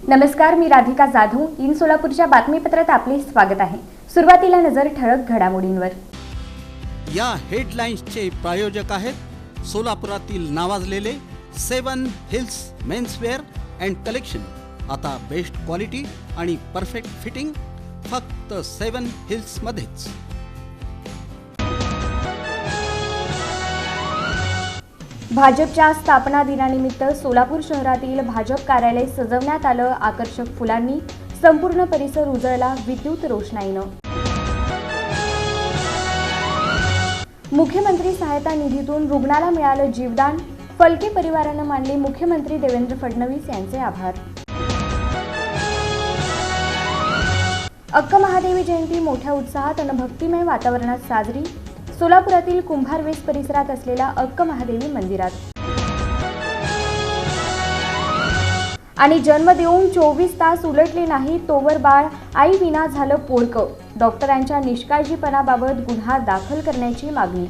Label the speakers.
Speaker 1: नमस्कार, मी राधिका जाधव. इन सोलापूरच्या बातमीपत्रात आपले स्वागत आहे. सुरुवातीला नजर ठळक घडामोडींवर.
Speaker 2: या हेडलाईन्सचे प्रायोजक आहेत सोलापुरातील नावाजलेले 7 हिल्स मेन्सवेअर अँड कलेक्शन. आता बेस्ट क्वालिटी आणि परफेक्ट फिटिंग फक्त 7 हिल्स मध्येच.
Speaker 1: भाजपच्या स्थापना दिनानिमित्त सोलापूर शहरातील भाजप कार्यालय सजवण्यात आलं. आकर्षक फुलांनी संपूर्ण परिसर उजळला विद्युत रोषणाईनं. मुख्यमंत्री सहायता निधीतून रुग्णाला मिळालं जीवदान. फलके परिवारानं मानले मुख्यमंत्री देवेंद्र फडणवीस यांचे आभार. अक्क महादेवी जयंती मोठ्या उत्साहात आणि भक्तिमय वातावरणात साजरी. सोलापुरातील कुंभारवेस परिसरात असलेल्या अक्क महादेवी मंदिरात. आणि जन्म देऊन 24 तास उलटले नाही तोवर बाळ आई विना झालं पोरकं. डॉक्टरांच्या निष्काळजीपणाबाबत गुन्हा दाखल करण्याची मागणी.